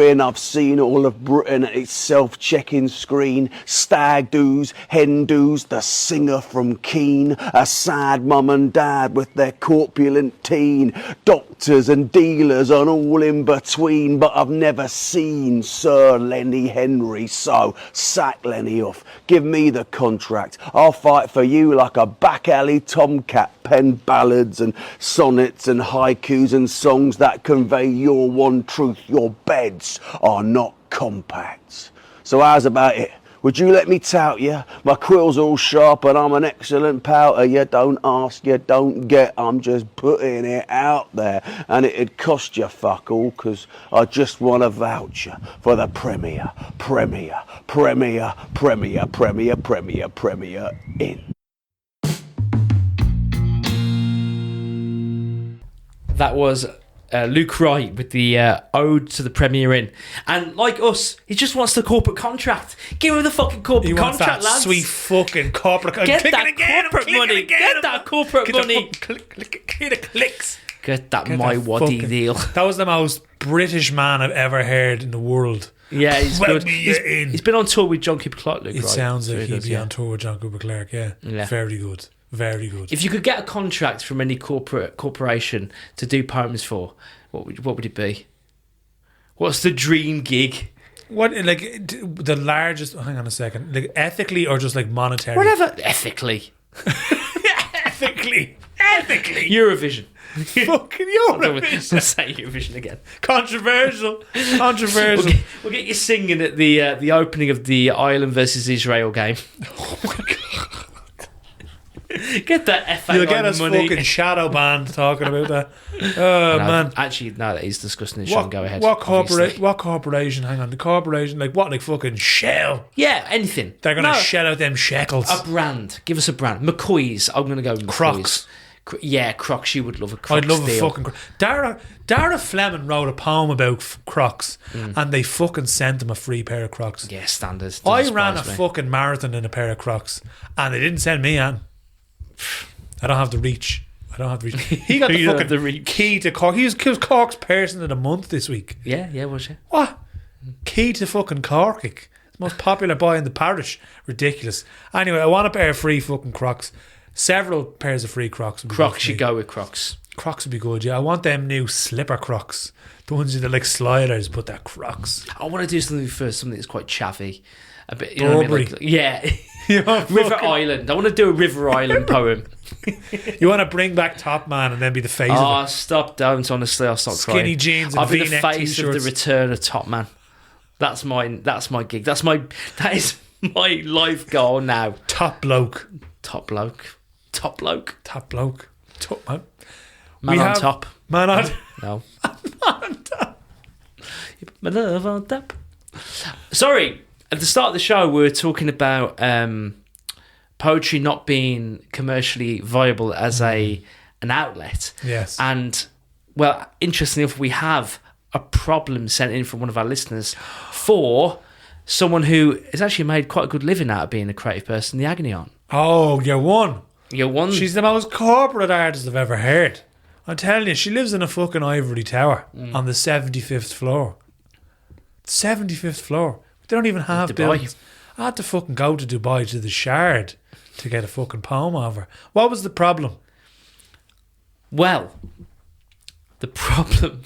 Inn. I've seen all of Britain at its self-checking screen. Stag do's, hen do's, the singer from Keene, a sad mum and dad with their corpulent teen, doctors and dealers and all in between, but I've never seen Sir Lenny Henry, so sack Lenny off. Give me the contract. I'll fight for you like a back alley tomcat. Pen ballads and sonnets and haikus and songs that convey your one truth: your beds are not compacts. So how's about it? Would you let me tout you? My quill's all sharp and I'm an excellent pouter. You don't ask, you don't get. I'm just putting it out there, and it'd cost you fuck all, 'cause I just want a voucher for the Premier Inn. That was Luke Wright with the ode to the Premier Inn. And like us, he just wants the corporate contract. Give him the fucking corporate contract, lads. Sweet fucking corporate contract. Get that corporate money. Get that corporate money. Clicks. Get that my waddy deal. That was the most British man I've ever heard in the world. Yeah, he's good. He's been on tour with John Cooper Clarke, Luke Wright. It sounds like he'd be on tour with John Cooper Clarke, yeah. Very good. Very good. If you could get a contract from any corporation to do poems for, what would it be? What's the dream gig? What, like, the largest... Hang on a second. Like, ethically or just, like, monetary? Whatever. Ethically. Ethically. Eurovision. Fucking Eurovision. Let's say Eurovision again. Controversial. We'll get you singing at the opening of the Ireland versus Israel game. Oh, my God. Get that FA You'll get us money. fucking shadow banned talking about that. Oh, no, man. Actually, no, that is disgusting. It shouldn't go ahead. What corporation? Hang on. The corporation, like what? Like fucking Shell? Yeah, anything. They're going to shell out them shekels. A brand. Give us a brand. McCoy's. I'm going to go with Crocs. Yeah, Crocs. You would love a Crocs. I'd love deal. a fucking Crocs. Dara Fleming wrote a poem about Crocs, and they fucking sent him a free pair of Crocs. Yeah, standard. I ran a fucking marathon in a pair of Crocs, and they didn't send me an. I don't have the reach. He got the fucking key to Cork. He was Cork's person of the month this week. Yeah, was he? What? Key to fucking Cork. The most popular boy in the parish. Ridiculous. Anyway, I want a pair of free fucking Crocs. Several pairs of free Crocs. Crocs, you go with Crocs. Crocs would be good, yeah. I want them new slipper Crocs. The ones that are like sliders, but they're Crocs. I want to do something first, something that's quite chaffy. A bit, you know what I mean? Like, yeah. River Island. I want to do a River Island poem. You want to bring back Top Man and then be the face of it? Oh, stop, don't. Honestly, I'll stop crying. Skinny jeans and I'll be the V-neck face t-shirts. of the return of Top Man. That's my gig. That is my life goal now. Top bloke. Top man. Man on top. Man on... No. Man on top. My love on top. Sorry. At the start of the show, we were talking about poetry not being commercially viable as an outlet. Yes. And, well, interestingly enough, we have a problem sent in from one of our listeners for someone who has actually made quite a good living out of being a creative person, the Agony Aunt. Oh, you're one. She's the most corporate artist I've ever heard. I'm telling you, she lives in a fucking ivory tower on the 75th floor. 75th floor. They don't even have buildings. I had to fucking go to Dubai to the Shard to get a fucking poem over. What was the problem? Well, the problem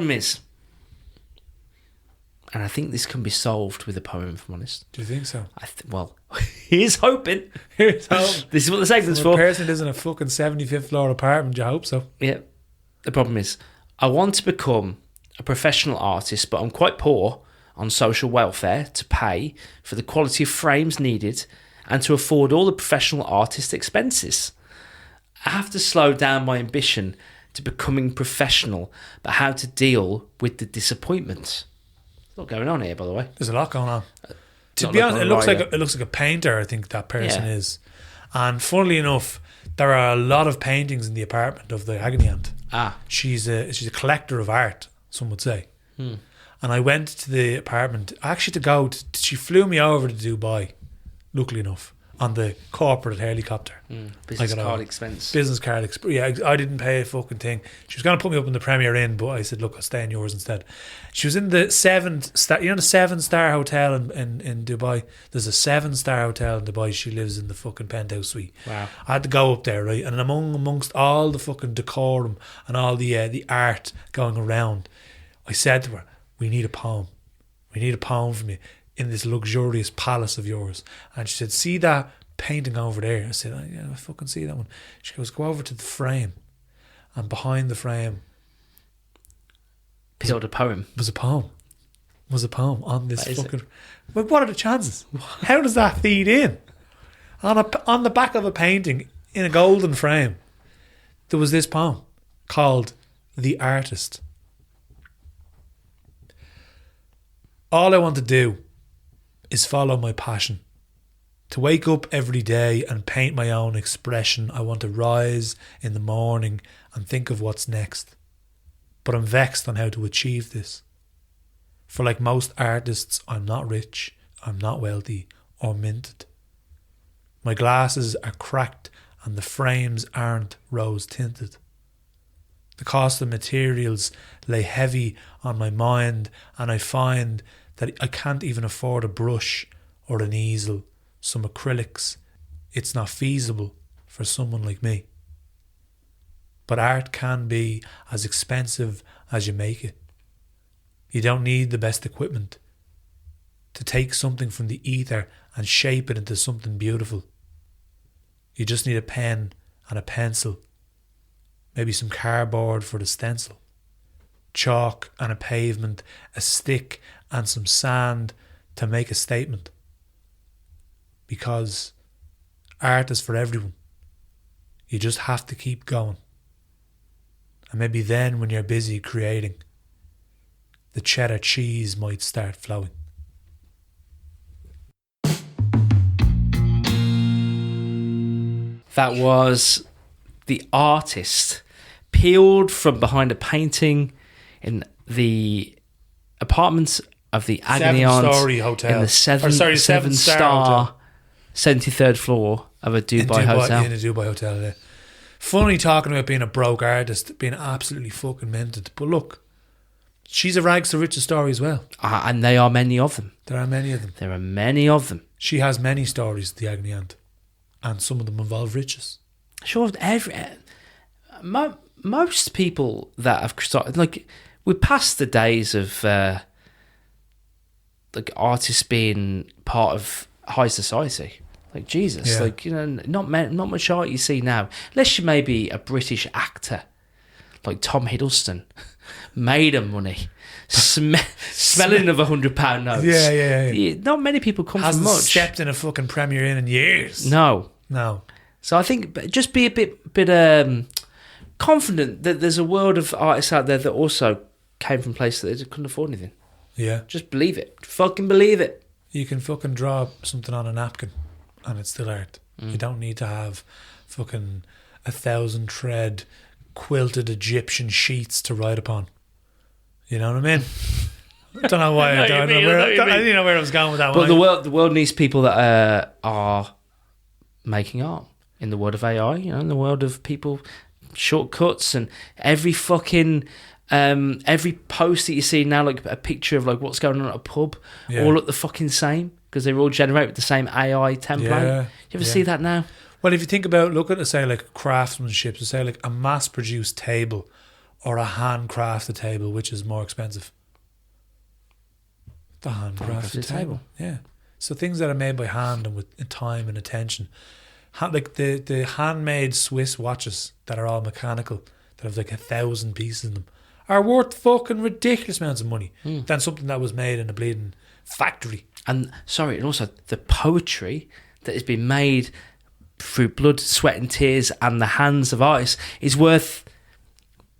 is, and I think this can be solved with a poem, if I'm honest. Do you think so? Well, here's hoping. Here's hope. This is what the segment's for. A person lives in a fucking 75th floor apartment, you hope so. Yeah. The problem is, I want to become a professional artist, but I'm quite poor on social welfare to pay for the quality of frames needed and to afford all the professional artist expenses. I have to slow down my ambition to becoming professional, but how to deal with the disappointment. There's a lot going on here, by the way. There's a lot going on. To be honest, it looks like a painter, I think that person is. And funnily enough, there are a lot of paintings in the apartment of the agony aunt. She's a collector of art, some would say. And I went to the apartment, actually she flew me over to Dubai, luckily enough, on the corporate helicopter. Business card expense. Yeah, I didn't pay a fucking thing. She was going to put me up in the Premier Inn, but I said, look, I'll stay in yours instead. She was in the 7-star, the 7-star hotel in Dubai. There's a 7-star hotel in Dubai. She lives in the fucking penthouse suite. Wow. I had to go up there, right? And amongst all the fucking decorum and all the art going around, I said to her, we need a poem. We need a poem from you in this luxurious palace of yours. And she said, see that painting over there? I said, I fucking see that one. She goes, go over to the frame. And behind the frame was a poem. Was a poem on this fucking... Well, what are the chances? How does that feed in? On the back of a painting in a golden frame, there was this poem called The Artist. All I want to do is follow my passion. To wake up every day and paint my own expression. I want to rise in the morning and think of what's next. But I'm vexed on how to achieve this. For like most artists, I'm not rich, I'm not wealthy or minted. My glasses are cracked and the frames aren't rose tinted. The cost of materials lay heavy on my mind, and I find that I can't even afford a brush or an easel, some acrylics. It's not feasible for someone like me. But art can be as expensive as you make it. You don't need the best equipment to take something from the ether and shape it into something beautiful. You just need a pen and a pencil, maybe some cardboard for the stencil, chalk and a pavement, a stick and some sand to make a statement. Because art is for everyone. You just have to keep going. And maybe then when you're busy creating, the cheddar cheese might start flowing. That was The Artist, peeled from behind a painting in the apartments of the Agony Aunt hotel in the seven star 73rd floor of a Dubai hotel. In a Dubai hotel, yeah. Funny talking about being a broke artist, being absolutely fucking minted. But look, she's a rags to riches story as well. And there are many of them. There are many of them. She has many stories, the Agony Aunt, and some of them involve riches. Sure, most people that have started, like, we're past the days of like artists being part of high society. Like, Jesus, yeah. Like, you know, not much art you see now, unless you may be a British actor like Tom Hiddleston, made of money, smelling of £100 notes. Yeah. Not many people come Hasn't from much. Stepped in a fucking Premier Inn in years. No. So I think just be a bit confident that there's a world of artists out there that also came from places that they just couldn't afford anything. Yeah. Just believe it. Fucking believe it. You can fucking draw something on a napkin and it's still art. You don't need to have fucking 1,000 thread quilted Egyptian sheets to write upon. You know what I mean? I don't know why. I didn't know where I was going with that but one. the world needs people that are making art in the world of AI, you know, in the world of people, shortcuts, and every fucking every post that you see now, like a picture of like what's going on at a pub, all look the fucking same because they're all generated with the same AI template. You ever see that now? Well, if you think about, look at, say, like craftsmanship, so say like a mass-produced table or a handcrafted table, which is more expensive? The handcrafted table. Yeah. So things that are made by hand and with time and attention. Like the handmade Swiss watches that are all mechanical, that have like 1,000 pieces in them, are worth fucking ridiculous amounts of money than something that was made in a bleeding factory. And also the poetry that has been made through blood, sweat and tears and the hands of artists is worth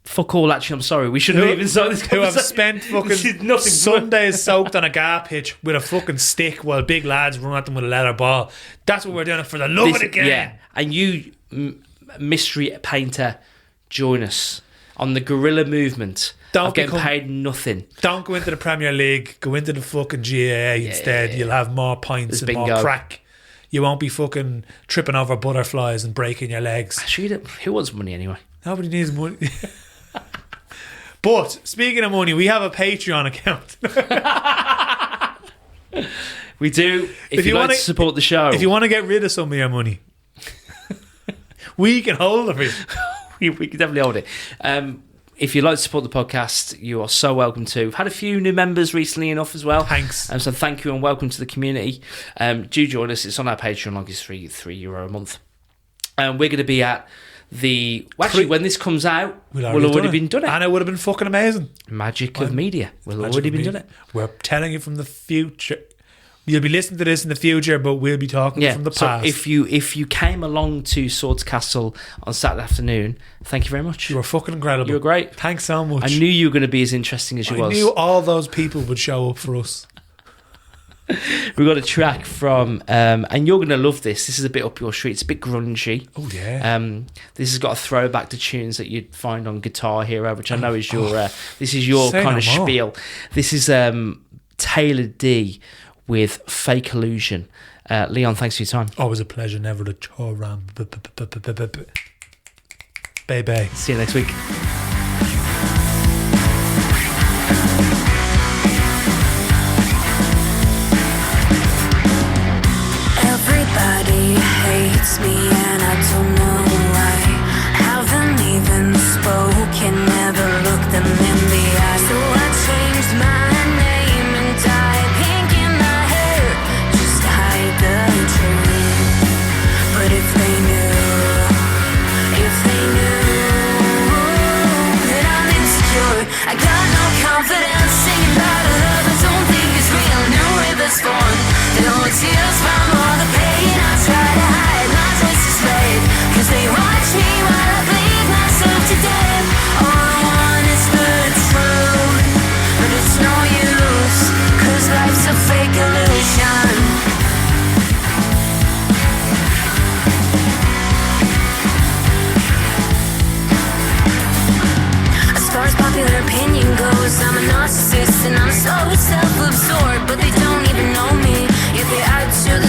fuck all, actually, I'm sorry. We shouldn't have even started this Who have conversation. spent fucking Sundays soaked on a gar pitch with a fucking stick while big lads run at them with a leather ball. That's what we're doing for the love of the game. Yeah, and you, mystery painter, join us on the guerrilla movement of getting paid nothing. Don't go into the Premier League. Go into the fucking GAA instead. You'll have more points and more crack. You won't be fucking tripping over butterflies and breaking your legs. Actually, who wants money anyway? Nobody needs money. But speaking of money, we have a Patreon account. We do. If you like to support the show, if you want to get rid of some of your money, we can hold it. we can definitely hold it. If you'd like to support the podcast, you are so welcome to. We've had a few new members recently enough as well. Thanks. So thank you and welcome to the community. Do join us. It's on our Patreon, like it's €3 a month. And we're going to be at when this comes out, we'll already been done it. And it would have been fucking amazing. Magic of media. We'll already been done it. We're telling you from the future. You'll be listening to this in the future, but we'll be talking from the past. So if you came along to Swords Castle on Saturday afternoon, thank you very much. You were fucking incredible. You were great. Thanks so much. I knew you were going to be as interesting as you was. I knew all those people would show up for us. We got a track from, and you're going to love this. This is a bit up your street. It's a bit grungy. Oh yeah. This has got a throwback to tunes that you'd find on Guitar Hero, which I know is your. This is your kind of spiel. This is Taylor D with Fake Illusion. Leon, thanks for your time. Always a pleasure. Never to chore around. Bye. See you next week. Everybody hates me and I don't know why. Haven't even spoken, never looked them in the eye. So I changed my name and dyed pink in my hair, just to hide the truth. But if they knew that I'm insecure, I got no confidence singing about a love I don't think is real. No way that's gone. There are tears from all the pain. I try to hide my voice is red, 'cause they watch me while I bleed myself to death. All I want is the truth, but it's no use, 'cause life's a fake illusion. As far as popular opinion goes, I'm a narcissist and I'm so self-absorbed, but they don't even know me. If they add to the